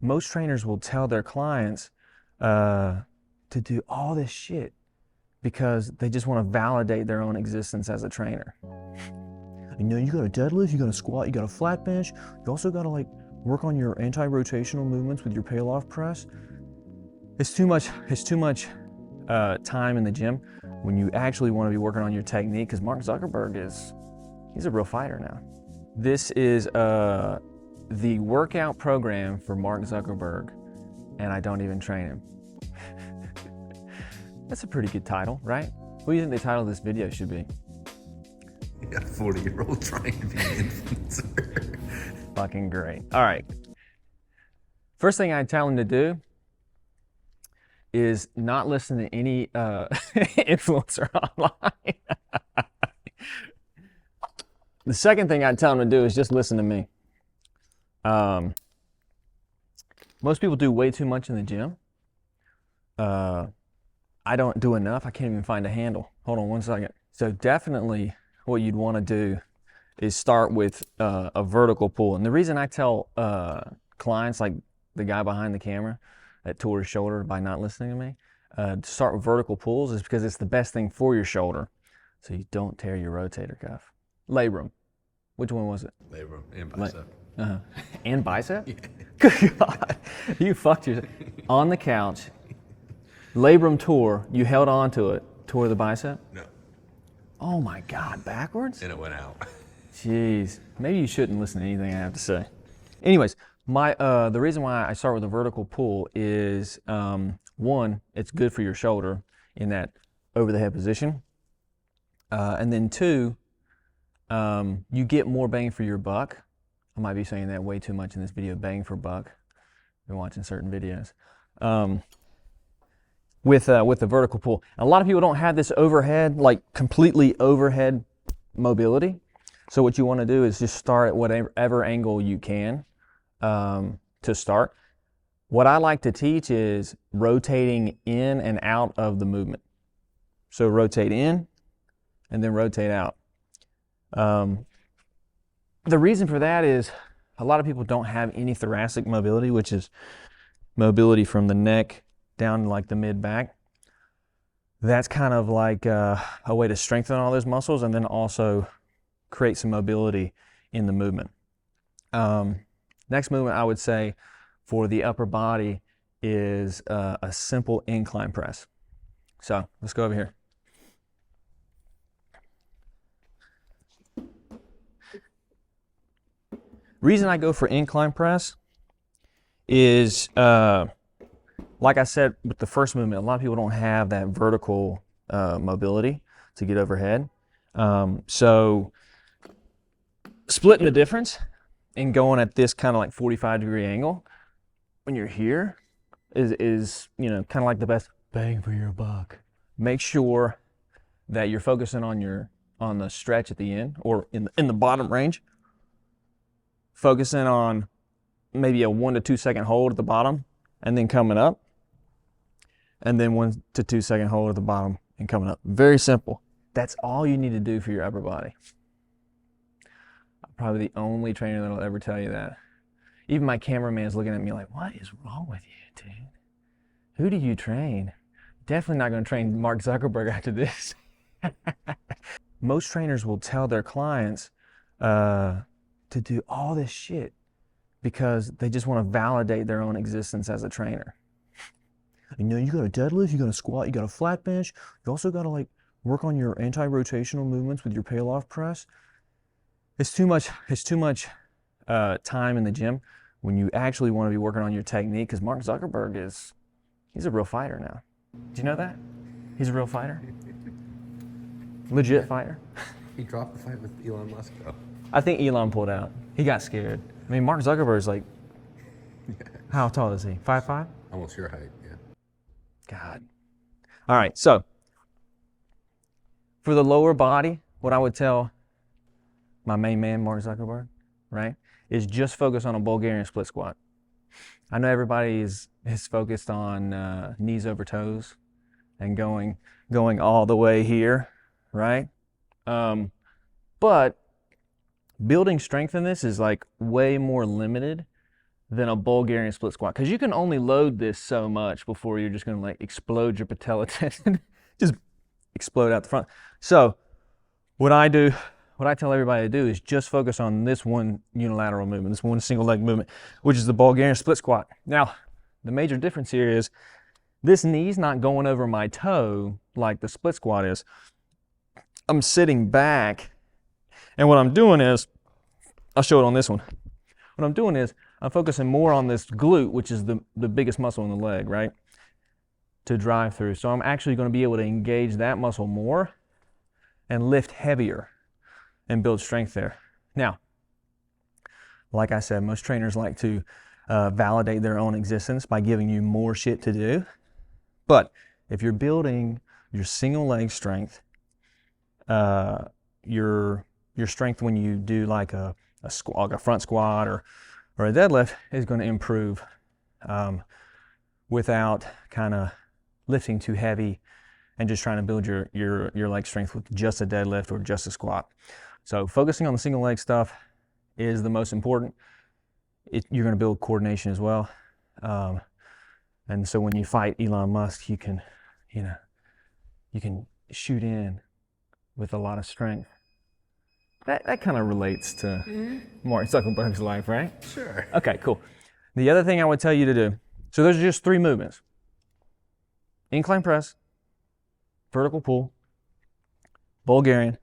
Most trainers will tell their clients to do all this shit because they just want to validate their own existence as a trainer. You know, you got to deadlift, you got to squat, you got to flat bench. You also got to like work on your anti-rotational movements with your peel-off press. It's too much time in the gym when you actually want to be working on your technique, because Mark Zuckerberg he's a real fighter now. This is the workout program for Mark Zuckerberg, and I don't even train him. That's a pretty good title, right? What do you think the title of this video should be? A 40-year-old trying to be an influencer. Fucking great. All right. First thing I'd tell him to do is not listen to any influencer online. The second thing I'd tell him to do is just listen to me. Most people do way too much in the gym. I don't do enough. I can't even find a handle. Hold on one second. So definitely what you'd want to do is start with a vertical pull. And the reason I tell clients, like the guy behind the camera that tore his shoulder by not listening to me, to start with vertical pulls is because it's the best thing for your shoulder, so you don't tear your rotator cuff. Labrum. Which one was it? Labrum and bicep. And bicep? Yeah. Good God. You fucked yourself. On the couch, labrum tore, you held on to it, tore the bicep? No. Oh my God, backwards? And it went out. Jeez, maybe you shouldn't listen to anything I have to say. Anyways, the reason why I start with a vertical pull is, one, it's good for your shoulder in that over the head position. And then two, you get more bang for your buck. I might be saying that way too much in this video, bang for buck. I've been watching certain videos. With the vertical pull. A lot of people don't have this overhead, like completely overhead mobility. So what you want to do is just start at whatever angle you can to start. What I like to teach is rotating in and out of the movement. So rotate in and then rotate out. The reason for that is a lot of people don't have any thoracic mobility, which is mobility from the neck down to like the mid-back. That's kind of like a way to strengthen all those muscles and then also create some mobility in the movement. Next movement I would say for the upper body is a simple incline press. So let's go over here. Reason I go for incline press is, like I said with the first movement, a lot of people don't have that vertical mobility to get overhead. So splitting the difference and going at this kind of like 45-degree angle when you're here is you know, kind of like the best bang for your buck. Make sure that you're focusing on the stretch at the end or in the bottom range. Focusing on maybe a 1 to 2 second hold at the bottom and then coming up. And then 1 to 2 second hold at the bottom and coming up. Very simple. That's all you need to do for your upper body. I'm probably the only trainer that'll ever tell you that. Even my cameraman's looking at me like, what is wrong with you, dude? Who do you train? Definitely not going to train Mark Zuckerberg after this. Most trainers will tell their clients to do all this shit because they just want to validate their own existence as a trainer. You know, you got to deadlift, you got to squat, you got to flat bench. You also got to like work on your anti-rotational movements with your peel-off press. It's too much time in the gym when you actually want to be working on your technique, because Mark Zuckerberg he's a real fighter now. Do you know that? He's a real fighter. Legit fighter. He dropped the fight with Elon Musk, though. I think Elon pulled out. He got scared. I mean, Mark Zuckerberg's like, how tall is he? 5'5"? Almost your height, yeah. God. All right, so for the lower body, what I would tell my main man, Mark Zuckerberg, right, is just focus on a Bulgarian split squat. I know everybody is focused on knees over toes and going all the way here, right? But building strength in this is like way more limited than a Bulgarian split squat, because you can only load this so much before you're just going to like explode your patella tendon, just explode out the front. So what I tell everybody to do is just focus on this one unilateral movement, this one single leg movement, which is the Bulgarian split squat. Now, the major difference here is this knee's not going over my toe like the split squat is. I'm sitting back, and what I'm doing is, I'll show it on this one. What I'm doing is I'm focusing more on this glute, which is the biggest muscle in the leg, right? To drive through. So I'm actually going to be able to engage that muscle more and lift heavier and build strength there. Now, like I said, most trainers like to validate their own existence by giving you more shit to do. But if you're building your single leg strength, your strength when you do like a front squat or a deadlift is going to improve without kind of lifting too heavy and just trying to build your leg strength with just a deadlift or just a squat. So focusing on the single leg stuff is the most important. You're going to build coordination as well. And so when you fight Elon Musk, you can shoot in with a lot of strength. That kind of relates to Mark Zuckerberg's life, right? Sure. Okay, cool. The other thing I would tell you to do, so those are just 3 movements. Incline press, vertical pull, Bulgarian,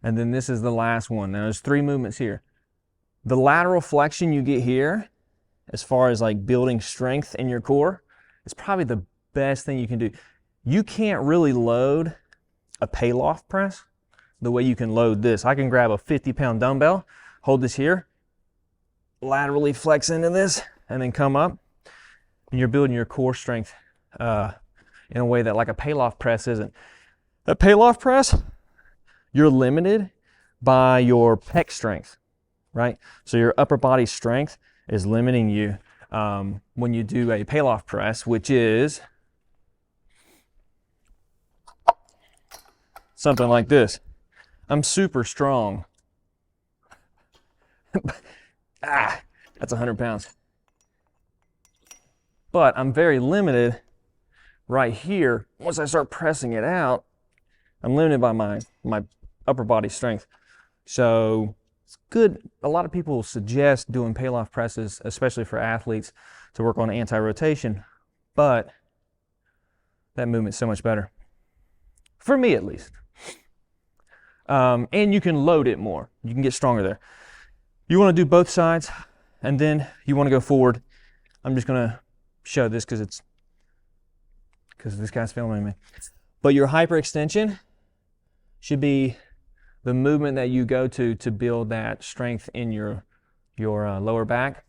and then this is the last one. Now there's 3 movements here. The lateral flexion you get here, as far as like building strength in your core, is probably the best thing you can do. You can't really load a pay-loft press the way you can load this. I can grab a 50-pound dumbbell, hold this here, laterally flex into this, and then come up, and you're building your core strength in a way that like a pay-loft press isn't. A pay-loft press, you're limited by your pec strength, right? So your upper body strength is limiting you when you do a pay-loft press, which is something like this. I'm super strong. That's 100 pounds. But I'm very limited right here. Once I start pressing it out, I'm limited by my upper body strength. So it's good. A lot of people suggest doing pay-loft presses, especially for athletes, to work on anti-rotation, but that movement's so much better. For me, at least. And you can load it more. You can get stronger there. You want to do both sides, and then you want to go forward. I'm just going to show this because this guy's filming me. But your hyperextension should be the movement that you go to build that strength in your lower back.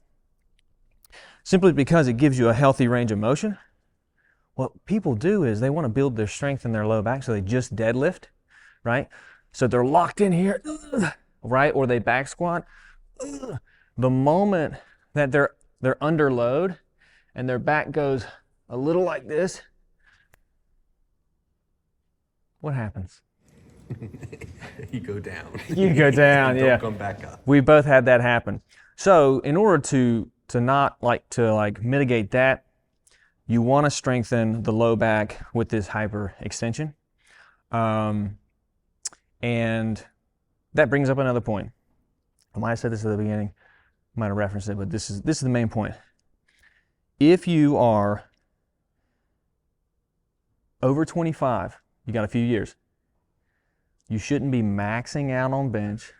Simply because it gives you a healthy range of motion. What people do is they want to build their strength in their low back, so they just deadlift, right? So they're locked in here, right? Or they back squat. The moment that they're under load and their back goes a little like this, what happens? You go down. You go down, yeah. Don't come back up. We both had that happen. So in order to mitigate that, you want to strengthen the low back with this hyperextension. And that brings up another point. I might have said this at the beginning, I might have referenced it, but this is the main point. If you are over 25, you got a few years, you shouldn't be maxing out on bench.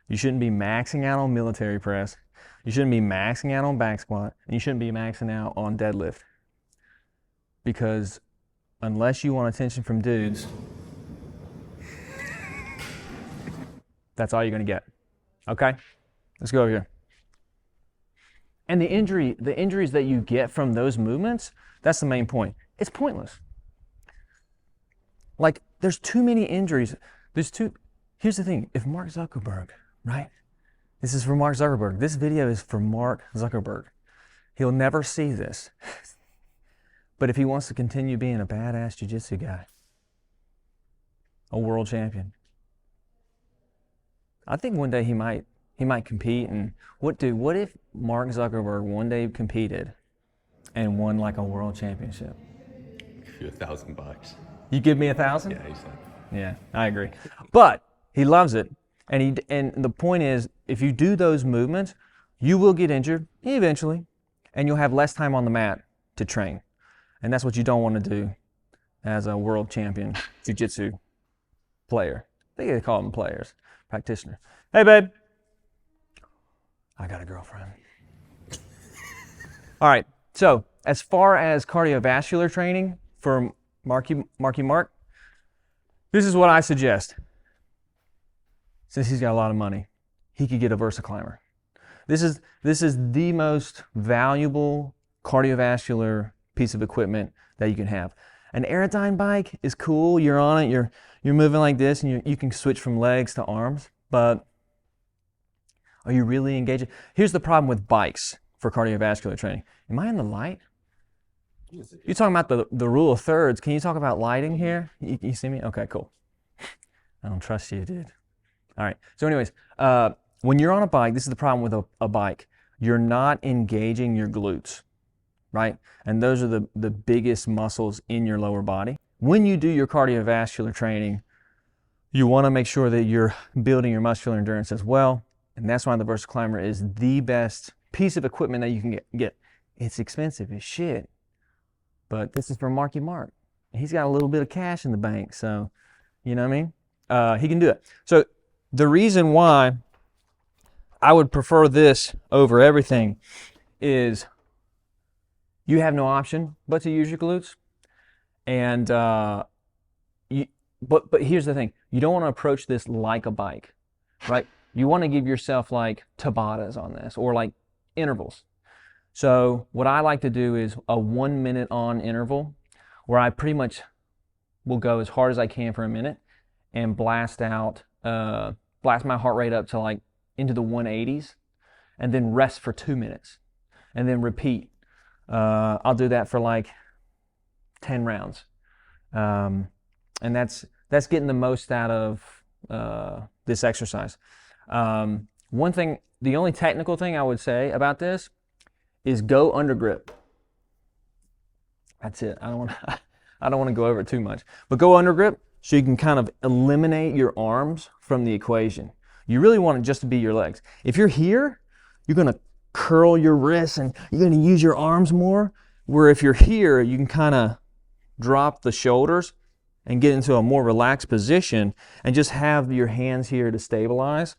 You shouldn't be maxing out on military press. You shouldn't be maxing out on back squat. And you shouldn't be maxing out on deadlift. Because unless you want attention from dudes, that's all you're going to get. Okay? Let's go over here. And the injuries that you get from those movements, that's the main point. It's pointless. Like, there's too many injuries. Here's the thing. If Mark Zuckerberg, right? This is for Mark Zuckerberg. This video is for Mark Zuckerberg. He'll never see this. But if he wants to continue being a badass jiu-jitsu guy, a world champion, I think one day he might He might compete. And what if Mark Zuckerberg one day competed and won like a world championship? $1,000. You give me 1,000? Yeah, he said. Yeah, I agree. But he loves it. And the point is, if you do those movements, you will get injured eventually, and you'll have less time on the mat to train. And that's what you don't want to do as a world champion jiu-jitsu player. I think they call them players, practitioner. Hey, babe. I got a girlfriend. All right, so as far as cardiovascular training for Marky Mark, this is what I suggest. Since he's got a lot of money, he could get a VersaClimber. This is the most valuable cardiovascular piece of equipment that you can have. An Aerodyne bike is cool. You're on it. You're moving like this, and you can switch from legs to arms. But are you really engaging? Here's the problem with bikes for cardiovascular training. Am I in the light? You're talking about the rule of thirds. Can you talk about lighting here? You see me? Okay, cool. I don't trust you, dude. All right. So anyways, when you're on a bike, this is the problem with a bike. You're not engaging your glutes, right? And those are the biggest muscles in your lower body. When you do your cardiovascular training, you want to make sure that you're building your muscular endurance as well. And that's why the VersaClimber is the best piece of equipment that you can get. It's expensive as shit, but this is from Marky Mark. He's got a little bit of cash in the bank, so you know what I mean? He can do it. So the reason why I would prefer this over everything is you have no option but to use your glutes. And but here's the thing. You don't want to approach this like a bike, right? You want to give yourself like Tabatas on this or like intervals. So what I like to do is a 1 minute on interval where I pretty much will go as hard as I can for a minute and blast my heart rate up to like into the 180s and then rest for 2 minutes and then repeat. I'll do that for like 10 rounds. And that's getting the most out of this exercise. One thing, the only technical thing I would say about this is go under grip. That's it. I don't want to go over it too much, but go under grip so you can kind of eliminate your arms from the equation. You really want it just to be your legs. If you're here, you're going to curl your wrists and you're going to use your arms more, where if you're here, you can kind of drop the shoulders and get into a more relaxed position and just have your hands here to stabilize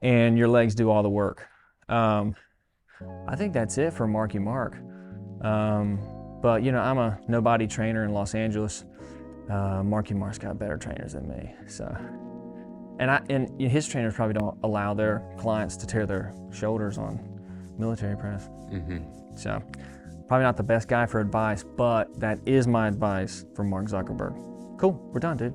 and your legs do all the work. I think that's it for Marky Mark. But you know, I'm a nobody trainer in Los Angeles. Marky Mark's got better trainers than me. So, and his trainers probably don't allow their clients to tear their shoulders on military press. Mm-hmm. So, probably not the best guy for advice, but that is my advice for Mark Zuckerberg. Cool, we're done, dude.